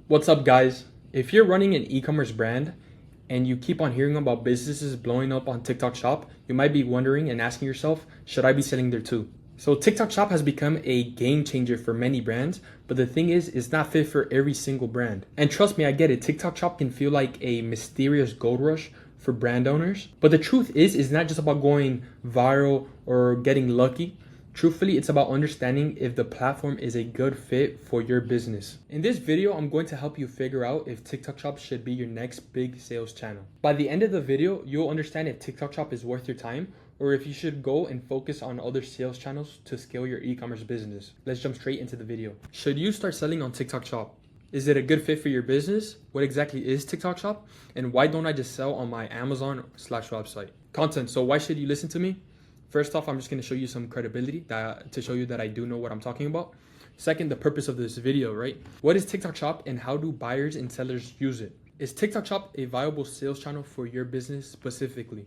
What's up, guys? If you're running an e-commerce brand and you keep on hearing about businesses blowing up on TikTok Shop, you might be wondering and asking yourself, should I be selling there too? So TikTok Shop has become a game changer for many brands, but the thing is, it's not fit for every single brand. And trust me, I get it. TikTok Shop can feel like a mysterious gold rush for brand owners. But the truth is, it's not just about going viral or getting lucky. Truthfully, it's about understanding if the platform is a good fit for your business. In this video, I'm going to help you figure out if TikTok Shop should be your next big sales channel. By the end of the video, you'll understand if TikTok Shop is worth your time or if you should go and focus on other sales channels to scale your e-commerce business. Let's jump straight into the video. Should you start selling on TikTok Shop? Is it a good fit for your business? What exactly is TikTok Shop? And why don't I just sell on my Amazon/website? Content. So why should you listen to me? First off, I'm just going to show you some credibility to show you that I do know what I'm talking about. Second, the purpose of this video, right? What is TikTok Shop and how do buyers and sellers use it? Is TikTok Shop a viable sales channel for your business specifically?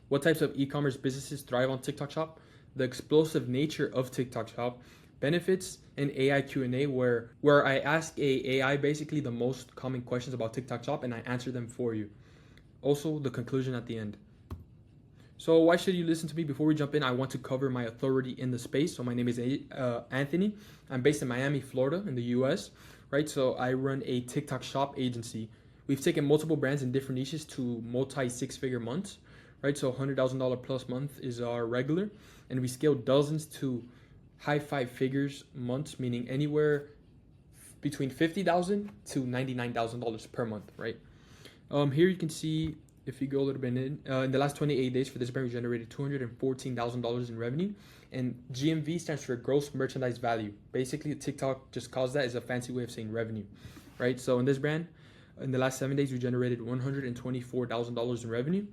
What types of e-commerce businesses thrive on TikTok Shop? The explosive nature of TikTok Shop, benefits, and AI Q&A where I ask AI basically the most common questions about TikTok Shop and I answer them for you. Also, the conclusion at the end. So why should you listen to me? Before we jump in, I want to cover my authority in the space. So my name is Anthony. I'm based in Miami, Florida in the US, right? So I run a TikTok Shop agency. We've taken multiple brands in different niches to multi-six-figure months, right? So $100,000 plus month is our regular. And we scale dozens to high five figures months, meaning anywhere between $50,000 to $99,000 per month, right? Here you can see, if you go a little bit in the last 28 days for this brand, we generated $214,000 in revenue, and GMV stands for gross merchandise value. Basically, TikTok just calls that as a fancy way of saying revenue, right? So in this brand, in the last 7 days, we generated $124,000 in revenue,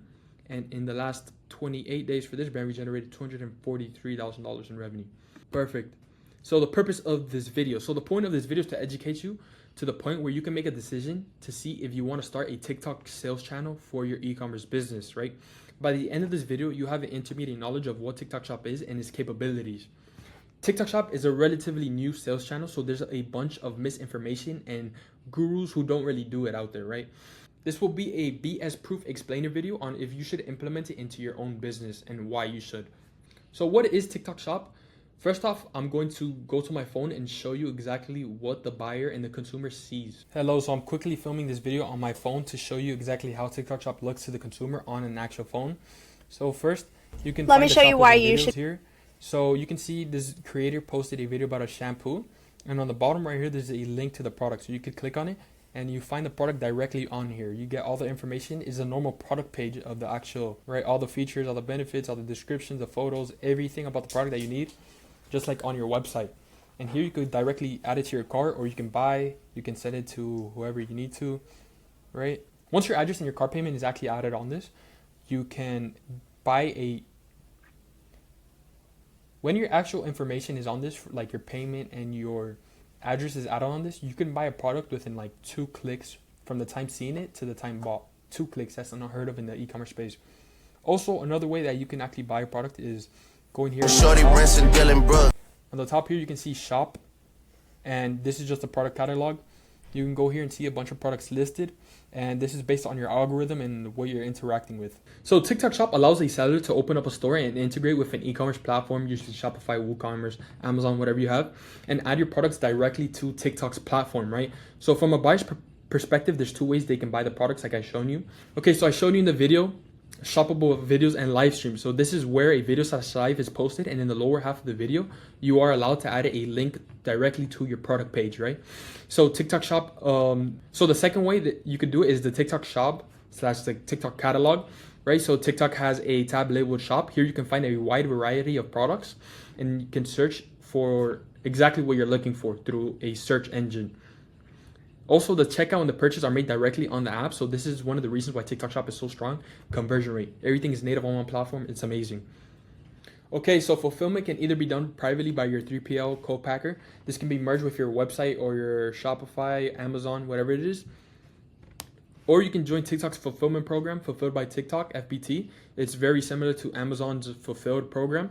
and in the last 28 days for this brand, we generated $243,000 in revenue. Perfect. So the purpose of this video. So the point of this video is to educate you to the point where you can make a decision to see if you want to start a TikTok sales channel for your e-commerce business, right? By the end of this video, you have an intermediate knowledge of what TikTok Shop is and its capabilities. TikTok Shop is a relatively new sales channel, so there's a bunch of misinformation and gurus who don't really do it out there, right? This will be a BS-proof explainer video on if you should implement it into your own business and why you should. So what is TikTok Shop? First off, I'm going to go to my phone and show you exactly what the buyer and the consumer sees. Hello, so I'm quickly filming this video on my phone to show you exactly how TikTok Shop looks to the consumer on an actual phone. So first, you can Let me show you why you should. Here. So you can see this creator posted a video about a shampoo, and on the bottom right here, there's a link to the product. So you could click on it and you find the product directly on here. You get all the information. Is a normal product page of the actual, right? All the features, all the benefits, all the descriptions, the photos, everything about the product that you need, just like on your website. And here you could directly add it to your cart, or you can buy, you can send it to whoever you need to, right? Once your address and your cart payment is actually added on this, you can buy when your actual information is on this, like your payment and your address is added on this, you can buy a product within like 2 clicks from the time seeing it to the time bought. 2 clicks, that's unheard of in the e-commerce space. Also, another way that you can actually buy a product is going here on the top here, you can see shop, and this is just a product catalog. You can go here and see a bunch of products listed, and this is based on your algorithm and what you're interacting with. So TikTok Shop allows a seller to open up a store and integrate with an e-commerce platform, usually Shopify, WooCommerce, Amazon, whatever you have, and add your products directly to TikTok's platform, right? So from a buyer's perspective, there's 2 ways they can buy the products like I shown you. Okay, so I showed you in the video shoppable videos and live streams. So this is where a video/live is posted, and in the lower half of the video you are allowed to add a link directly to your product page, right? So TikTok Shop, so the second way that you could do it is the TikTok Shop / the TikTok catalog, right? So TikTok has a tab labeled shop. Here you can find a wide variety of products and you can search for exactly what you're looking for through a search engine. Also, the checkout and the purchase are made directly on the app. So this is one of the reasons why TikTok Shop is so strong. Conversion rate. Everything is native on one platform. It's amazing. Okay, so fulfillment can either be done privately by your 3PL co-packer. This can be merged with your website or your Shopify, Amazon, whatever it is. Or you can join TikTok's fulfillment program, Fulfilled by TikTok, FBT. It's very similar to Amazon's Fulfilled program.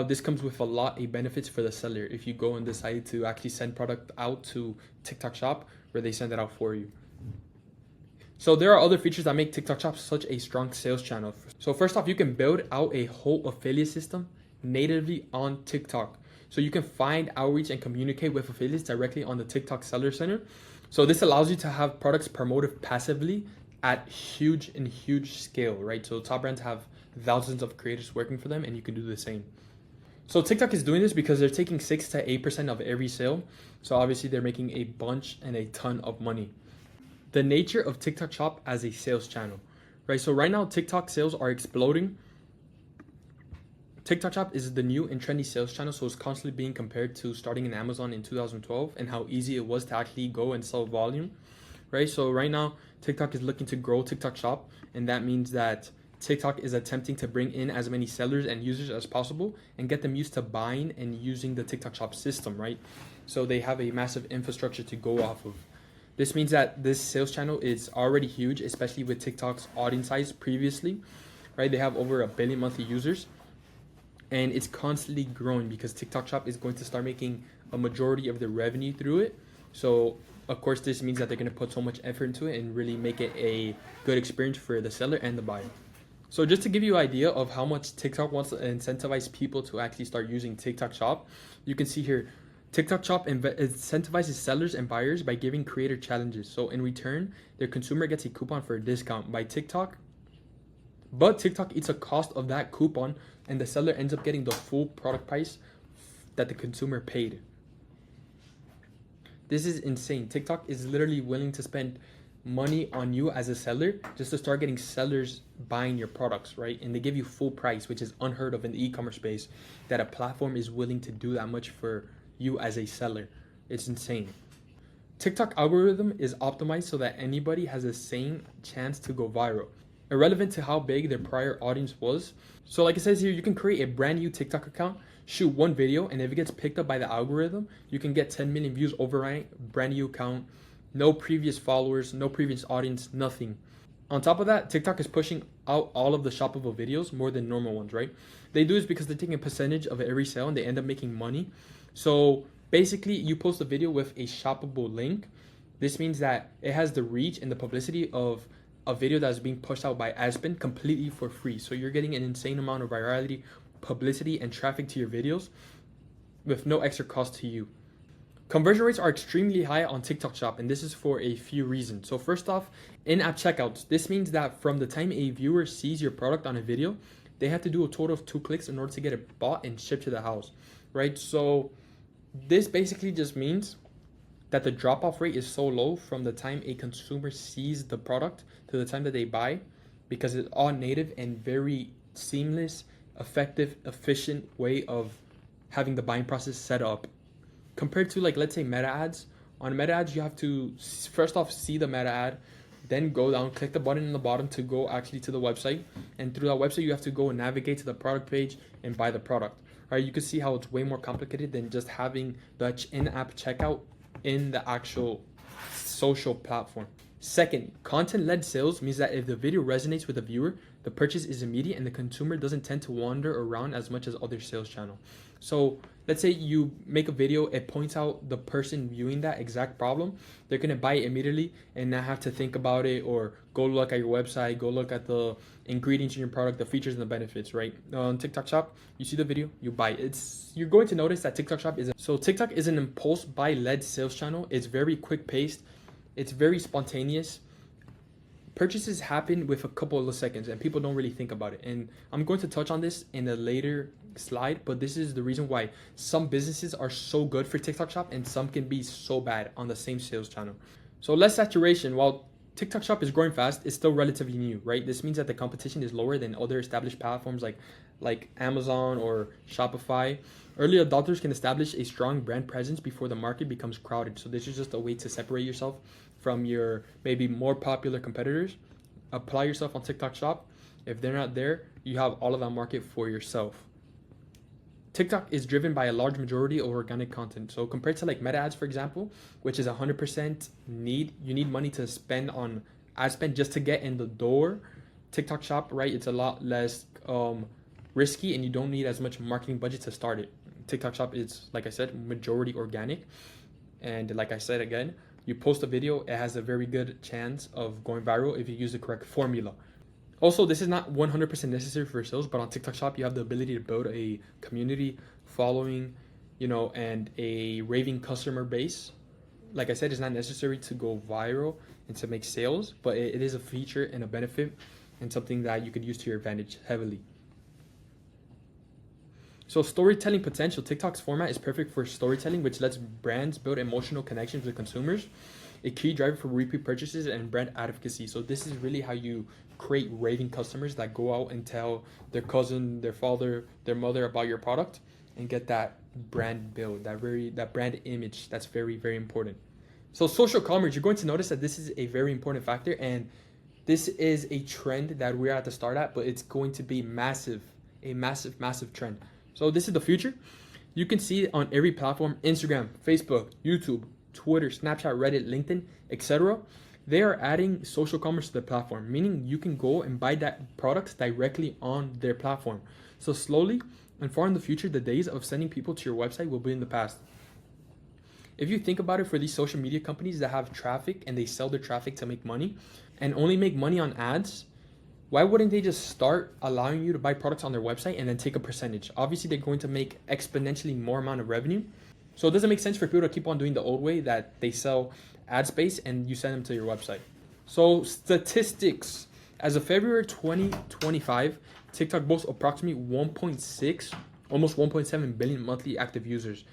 This comes with a lot of benefits for the seller. If you go and decide to actually send product out to TikTok Shop, where they send it out for you. So there are other features that make TikTok Shop such a strong sales channel. So first off, you can build out a whole affiliate system natively on TikTok. So you can find, outreach, and communicate with affiliates directly on the TikTok Seller Center. So this allows you to have products promoted passively at huge scale, right? So top brands have thousands of creators working for them, and you can do the same. So TikTok is doing this because they're taking 6 to 8% of every sale. So obviously they're making a bunch and a ton of money. The nature of TikTok Shop as a sales channel, right? So right now, TikTok sales are exploding. TikTok Shop is the new and trendy sales channel, so it's constantly being compared to starting in Amazon in 2012 and how easy it was to actually go and sell volume, right? So right now, TikTok is looking to grow TikTok Shop, and that means that TikTok is attempting to bring in as many sellers and users as possible and get them used to buying and using the TikTok Shop system, right? So they have a massive infrastructure to go off of. This means that this sales channel is already huge, especially with TikTok's audience size previously, right? They have over 1 billion monthly users, and it's constantly growing because TikTok Shop is going to start making a majority of the revenue through it. So of course, this means that they're going to put so much effort into it and really make it a good experience for the seller and the buyer. So just to give you an idea of how much TikTok wants to incentivize people to actually start using TikTok Shop, you can see here, TikTok Shop incentivizes sellers and buyers by giving creator challenges. So in return, their consumer gets a coupon for a discount by TikTok. But TikTok eats a cost of that coupon, and the seller ends up getting the full product price that the consumer paid. This is insane. TikTok is literally willing to spend money on you as a seller just to start getting sellers buying your products, right? And they give you full price, which is unheard of in the e-commerce space, that a platform is willing to do that much for you as a seller. It's insane. TikTok algorithm is optimized so that anybody has the same chance to go viral, irrelevant to how big their prior audience was. So like it says here, you can create a brand new TikTok account, shoot one video, and if it gets picked up by the algorithm, you can get 10 million views overnight, brand new account, no previous followers, no previous audience, nothing. On top of that, TikTok is pushing out all of the shoppable videos more than normal ones, right? They do this because they're taking a percentage of every sale and they end up making money. So basically, you post a video with a shoppable link. This means that it has the reach and the publicity of a video that's being pushed out by Aspen completely for free. So you're getting an insane amount of virality, publicity, and traffic to your videos with no extra cost to you. Conversion rates are extremely high on TikTok Shop, and this is for a few reasons. So first off, in-app checkouts. This means that from the time a viewer sees your product on a video, they have to do a total of 2 clicks in order to get it bought and shipped to the house, right? So this basically just means that the drop-off rate is so low from the time a consumer sees the product to the time that they buy, because it's all native and very seamless, effective, efficient way of having the buying process set up. Compared to, like, let's say meta ads. On meta ads, you have to first off see the meta ad, then go down, click the button in the bottom to go actually to the website, and through that website you have to go and navigate to the product page and buy the product. All right, you can see how it's way more complicated than just having the in-app checkout in the actual social platform. Second, content-led sales means that if the video resonates with the viewer, the purchase is immediate and the consumer doesn't tend to wander around as much as other sales channels. So let's say you make a video, it points out the person viewing that exact problem, they're gonna buy it immediately and not have to think about it or go look at your website, go look at the ingredients in your product, the features and the benefits, right? On TikTok Shop, you see the video, you buy it. You're going to notice that TikTok Shop TikTok is an impulse buy led sales channel. It's very quick paced, it's very spontaneous. Purchases happen with a couple of seconds and people don't really think about it. And I'm going to touch on this in a later slide, but this is the reason why some businesses are so good for TikTok Shop and some can be so bad on the same sales channel. So less saturation. While TikTok Shop is growing fast, it's still relatively new, right? This means that the competition is lower than other established platforms like Amazon or Shopify. Early adopters can establish a strong brand presence before the market becomes crowded. So this is just a way to separate yourself from your maybe more popular competitors. Apply yourself on TikTok Shop. If they're not there, you have all of that market for yourself. TikTok is driven by a large majority of organic content. So compared to like meta ads, for example, which is 100% you need money to spend on ad spend just to get in the door. TikTok Shop, right? It's a lot less risky and you don't need as much marketing budget to start it. TikTok Shop is, like I said, majority organic. And like I said again, you post a video, it has a very good chance of going viral if you use the correct formula. Also, this is not 100% necessary for sales, but on TikTok Shop, you have the ability to build a community following, and a raving customer base. Like I said, it's not necessary to go viral and to make sales, but it is a feature and a benefit and something that you could use to your advantage heavily. So storytelling potential. TikTok's format is perfect for storytelling, which lets brands build emotional connections with consumers, a key driver for repeat purchases and brand advocacy. So this is really how you create raving customers that go out and tell their cousin, their father, their mother about your product and get that brand build, that brand image. That's very, very important. So social commerce, you're going to notice that this is a very important factor, and this is a trend that we're at the start at, but it's going to be massive, a massive, massive trend. So this is the future. You can see it on every platform: Instagram, Facebook, YouTube, Twitter, Snapchat, Reddit, LinkedIn, etc. They are adding social commerce to the platform, meaning you can go and buy that product directly on their platform. So slowly and far in the future, the days of sending people to your website will be in the past. If you think about it, for these social media companies that have traffic and they sell their traffic to make money and only make money on ads, why wouldn't they just start allowing you to buy products on their website and then take a percentage? Obviously, they're going to make exponentially more amount of revenue. So it doesn't make sense for people to keep on doing the old way that they sell ad space and you send them to your website. So statistics. As of February 2025, TikTok boasts approximately 1.6, almost 1.7 billion monthly active users.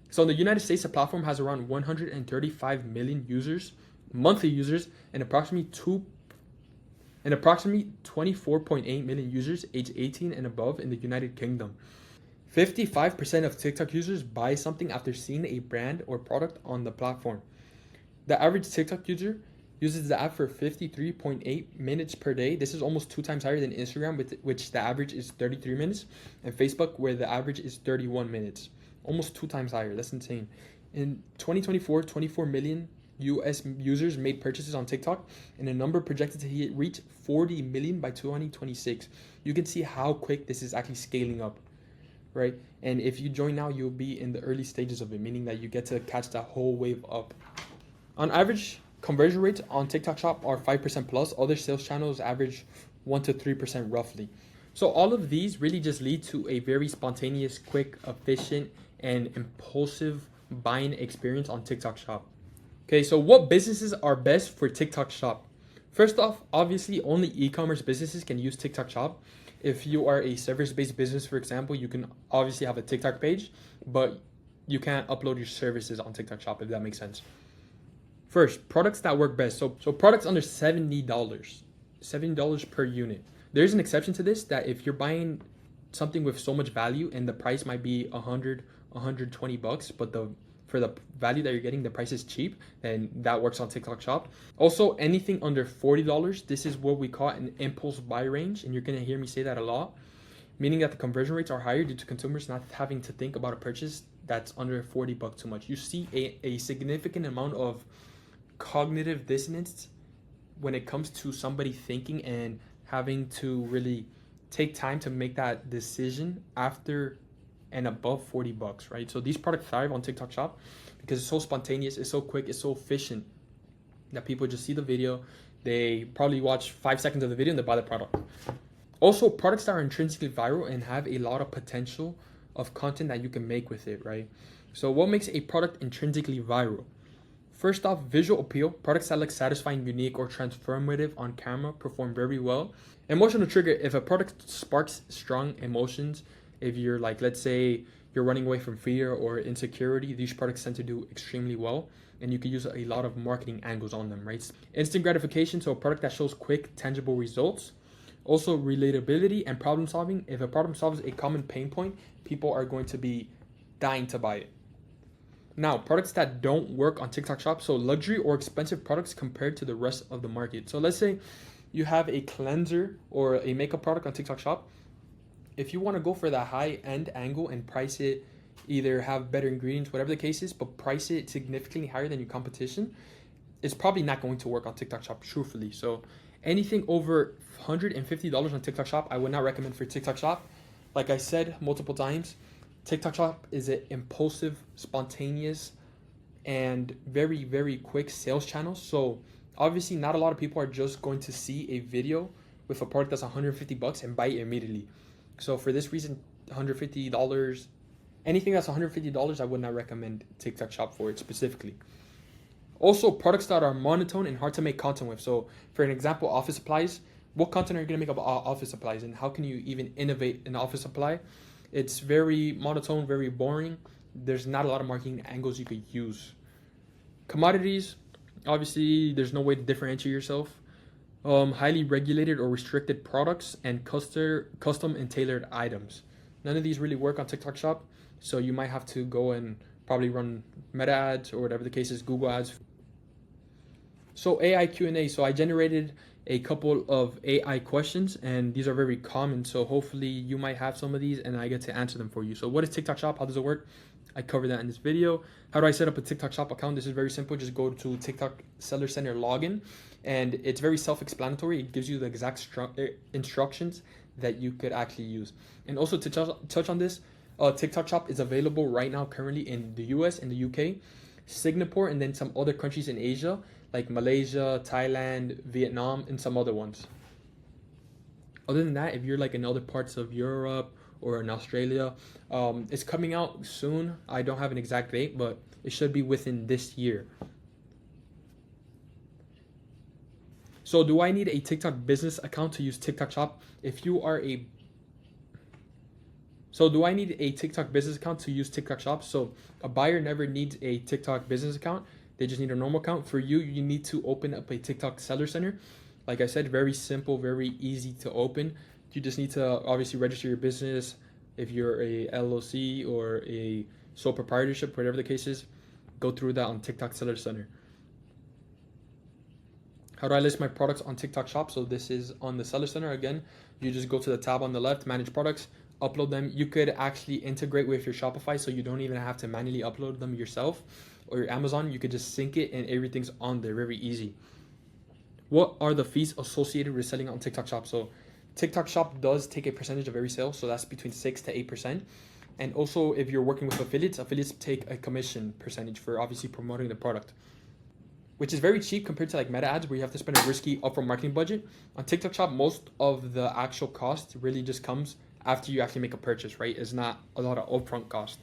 So in the United States, the platform has around 135 million users, monthly users, and approximately 24.8 million users age 18 and above in the United Kingdom. 55% of TikTok users buy something after seeing a brand or product on the platform. The average TikTok user uses the app for 53.8 minutes per day. This is almost 2 times higher than Instagram, with which the average is 33 minutes, and Facebook, where the average is 31 minutes. Almost 2 times higher. That's insane. In 2024, 24 million US users made purchases on TikTok, and a number projected to reach 40 million by 2026. You can see how quick this is actually scaling up, right? And if you join now, you'll be in the early stages of it, meaning that you get to catch that whole wave up. On average, conversion rates on TikTok Shop are 5% plus. Other sales channels average 1 to 3% roughly. So all of these really just lead to a very spontaneous, quick, efficient, and impulsive buying experience on TikTok Shop. Okay, so what businesses are best for TikTok Shop? First off, obviously only e-commerce businesses can use TikTok Shop. If you are a service-based business, for example, you can obviously have a TikTok page, but you can't upload your services on TikTok Shop, if that makes sense. First, products that work best. So products under $70 per unit. There's an exception to this, that if you're buying something with so much value and the price might be $120, but for the value that you're getting, the price is cheap, and that works on TikTok Shop. Also, anything under $40, this is what we call an impulse buy range, and you're gonna hear me say that a lot, meaning that the conversion rates are higher due to consumers not having to think about a purchase that's under $40 too much. You see a significant amount of cognitive dissonance when it comes to somebody thinking and having to really take time to make that decision after and above $40, right? So these products thrive on TikTok Shop because it's so spontaneous, it's so quick, it's so efficient that people just see the video, they probably watch 5 seconds of the video and they buy the product. Also, products that are intrinsically viral and have a lot of potential of content that you can make with it, right? So what makes a product intrinsically viral? First off, visual appeal. Products that look satisfying, unique, or transformative on camera perform very well. Emotional trigger. If a product sparks strong emotions, if you're like, let's say you're running away from fear or insecurity, these products tend to do extremely well, and you can use a lot of marketing angles on them, right? Instant gratification. So a product that shows quick, tangible results. Also, relatability and problem solving. If a problem solves a common pain point, people are going to be dying to buy it. Now, products that don't work on TikTok Shop, so luxury or expensive products compared to the rest of the market. So let's say you have a cleanser or a makeup product on TikTok Shop. If you want to go for the high-end angle and price it, either have better ingredients, whatever the case is, but price it significantly higher than your competition, it's probably not going to work on TikTok Shop, truthfully. So anything over $150 on TikTok Shop, I would not recommend for TikTok Shop. Like I said multiple times, TikTok Shop is an impulsive, spontaneous, and very, very quick sales channels. So obviously not a lot of people are just going to see a video with a product that's $150 and buy it immediately. So for this reason, $150, anything that's $150, I would not recommend TikTok Shop for it specifically. Also, products that are monotone and hard to make content with. So for an example, office supplies. What content are you going to make about office supplies, and how can you even innovate an office supply? It's very monotone, very boring. There's not a lot of marketing angles you could use. Commodities, obviously, there's no way to differentiate yourself. Highly regulated or restricted products and custom and tailored items. None of these really work on TikTok Shop, so you might have to go and probably run Meta ads or whatever the case is, Google ads. So AI Q&A. So I generated a couple of AI questions, and these are very common. So hopefully you might have some of these and I get to answer them for you. So what is TikTok Shop? How does it work? I covered that in this video. How do I set up a TikTok Shop account? This is very simple. Just go to TikTok Seller Center login, and it's very self-explanatory. It gives you the exact instructions that you could actually use. And also to touch on this, TikTok Shop is available right now currently in the US and the UK, Singapore, and then some other countries in Asia like Malaysia, Thailand, Vietnam, and some other ones. Other than that, if you're like in other parts of Europe or in Australia, it's coming out soon. I don't have an exact date, but it should be within this year. So do I need a TikTok business account to use TikTok Shop? So do I need a TikTok business account to use TikTok Shop? So a buyer never needs a TikTok business account. They just need a normal account. For you, you need to open up a TikTok Seller Center. Like I said, very simple, very easy to open. You just need to obviously register your business. If you're a LLC or a sole proprietorship, whatever the case is, go through that on TikTok Seller Center. How do I list my products on TikTok Shop? So this is on the Seller Center. Again, you just go to the tab on the left, manage products, upload them. You could actually integrate with your Shopify, so you don't even have to manually upload them yourself, or your Amazon. You could just sync it and everything's on there, very easy. What are the fees associated with selling on TikTok Shop? So TikTok Shop does take a percentage of every sale, so that's between 6 to 8%. And also if you're working with affiliates take a commission percentage for obviously promoting the product, which is very cheap compared to like Meta ads where you have to spend a risky upfront marketing budget. On TikTok Shop, most of the actual cost really just comes after you actually make a purchase, right? It's not a lot of upfront cost.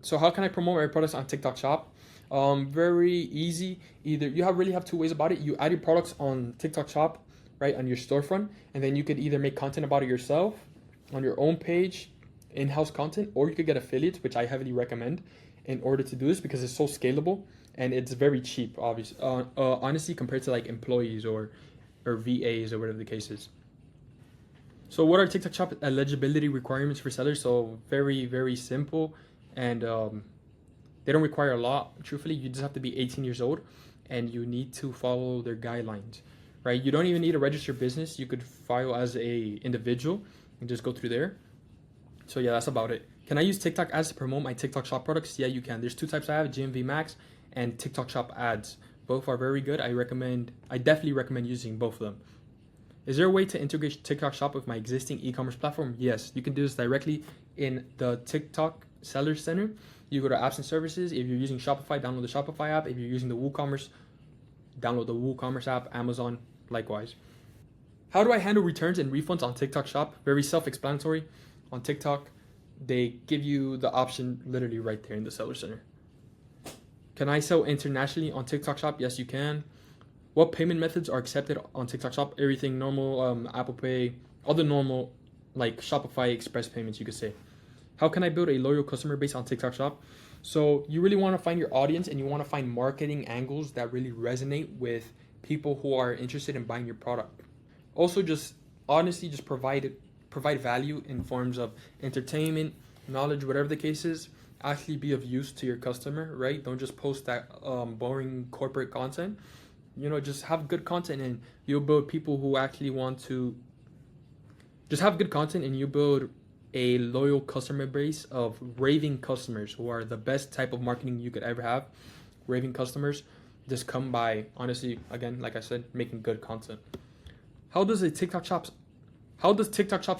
So how can I promote my products on TikTok Shop? Very easy. Either you really have two ways about it. You add your products on TikTok Shop, right, on your storefront, and then you could either make content about it yourself on your own page, in-house content, or you could get affiliates, which I heavily recommend in order to do this because it's so scalable and it's very cheap, obviously, honestly, compared to like employees or VAs or whatever the case is. So what are TikTok Shop eligibility requirements for sellers? So very, very simple, and they don't require a lot. Truthfully, you just have to be 18 years old and you need to follow their guidelines, right? You don't even need to register business. You could file as a individual and just go through there. So yeah, that's about it. Can I use TikTok ads to promote my TikTok Shop products? Yeah, you can. There's two types I have, GMV Max and TikTok Shop ads. Both are very good. I definitely recommend using both of them. Is there a way to integrate TikTok Shop with my existing e-commerce platform? Yes, you can do this directly in the TikTok Seller Center. You go to apps and services. If you're using Shopify, download the Shopify app. If you're using the WooCommerce, download the WooCommerce app. Amazon, likewise. How do I handle returns and refunds on TikTok Shop? Very self-explanatory. On TikTok, they give you the option literally right there in the Seller Center. Can I sell internationally on TikTok Shop? Yes, you can. What payment methods are accepted on TikTok Shop? Everything normal, Apple Pay, all the normal like Shopify Express payments, you could say. How can I build a loyal customer base on TikTok Shop? So you really want to find your audience and you want to find marketing angles that really resonate with people who are interested in buying your product. Also, just honestly, just provide value in forms of entertainment, knowledge, whatever the case is. Actually be of use to your customer, right? Don't just post that boring corporate content. You know, just have good content and you'll build people who actually want to just have good content, and you build a loyal customer base of raving customers who are the best type of marketing you could ever have. Raving customers just come by, honestly, again, like I said, making good content. How does TikTok Shop's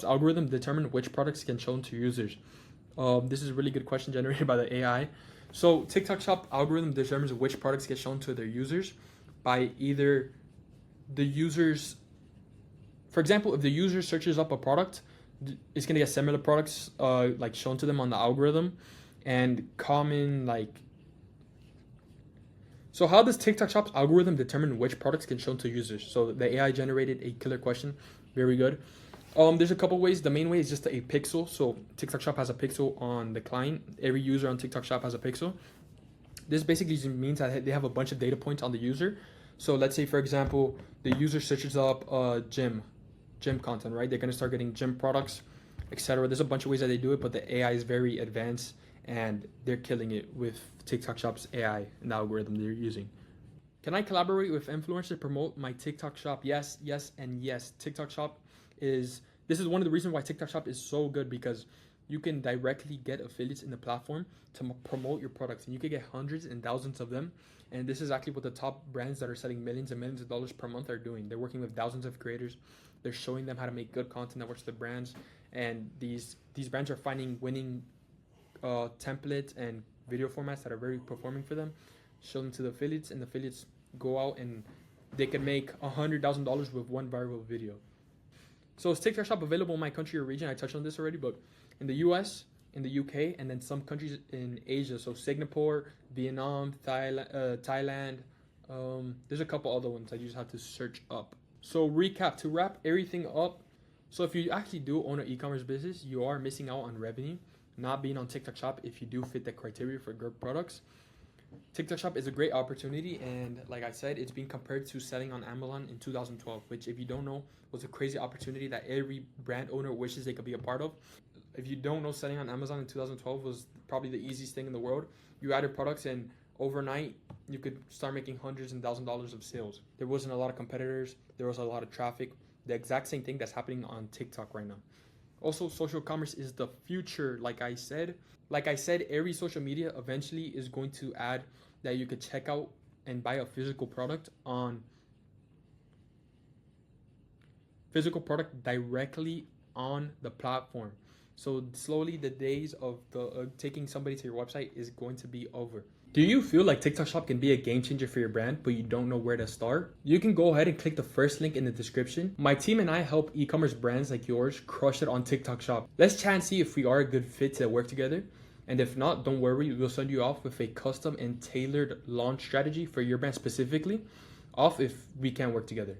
algorithm determine which products get shown to users? This is a really good question generated by the AI. So TikTok Shop algorithm determines which products get shown to their users by either the users. For example, if the user searches up a product, it's gonna get similar products like shown to them on the algorithm, and common like. So how does TikTok Shop's algorithm determine which products get shown to users? So the AI generated a killer question. Very good. There's a couple ways. The main way is just a pixel. So TikTok Shop has a pixel on the client. Every user on TikTok Shop has a pixel. This basically means that they have a bunch of data points on the user. So let's say, for example, the user searches up gym content, right? They're gonna start getting gym products, etc. There's a bunch of ways that they do it, but the AI is very advanced and they're killing it with TikTok Shop's AI and the algorithm they're using. Can I collaborate with influencers to promote my TikTok Shop? Yes, yes, and yes. TikTok Shop is this is one of the reasons why TikTok Shop is so good, because you can directly get affiliates in the platform to promote your products, and you can get hundreds and thousands of them. And this is actually what the top brands that are selling millions and millions of dollars per month are doing. They're working with thousands of creators. They're showing them how to make good content that works with the brands, and these brands are finding winning templates and video formats that are very performing for them, show them to the affiliates, and the affiliates go out and they can make $100,000 with one viral video. So is TikTok Shop available in my country or region? I touched on this already, but in the US, in the UK, and then some countries in Asia. So Singapore, Vietnam, Thailand. There's a couple other ones that you just have to search up. So recap, to wrap everything up. So if you actually do own an e-commerce business, you are missing out on revenue, not being on TikTok Shop if you do fit the criteria for good products. TikTok Shop is a great opportunity, and like I said, it's being compared to selling on Amazon in 2012, which, if you don't know, was a crazy opportunity that every brand owner wishes they could be a part of. If you don't know, selling on Amazon in 2012 was probably the easiest thing in the world. You added products, and overnight you could start making hundreds and thousands of dollars of sales. There wasn't a lot of competitors, there was a lot of traffic. The exact same thing that's happening on TikTok right now. Also, social commerce is the future. Like I said, every social media eventually is going to add that you could check out and buy a physical product directly on the platform. So slowly the days of the taking somebody to your website is going to be over. Do you feel like TikTok Shop can be a game changer for your brand, but you don't know where to start? You can go ahead and click the first link in the description. My team and I help e-commerce brands like yours crush it on TikTok Shop. Let's chat and see if we are a good fit to work together. And if not, don't worry, we'll send you off with a custom and tailored launch strategy for your brand specifically, off if we can work together.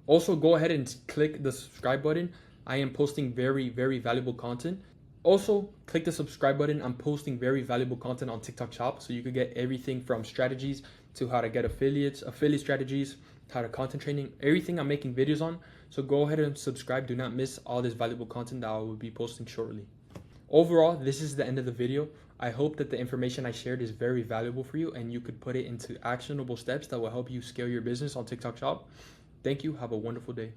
Also, go ahead and click the subscribe button. I am posting very, very valuable content. Also, click the subscribe button. I'm posting very valuable content on TikTok Shop, so you could get everything from strategies to how to get affiliate strategies, how to content training, everything I'm making videos on. So go ahead and subscribe. Do not miss all this valuable content that I will be posting shortly. Overall, this is the end of the video. I hope that the information I shared is very valuable for you and you could put it into actionable steps that will help you scale your business on TikTok Shop. Thank you. Have a wonderful day.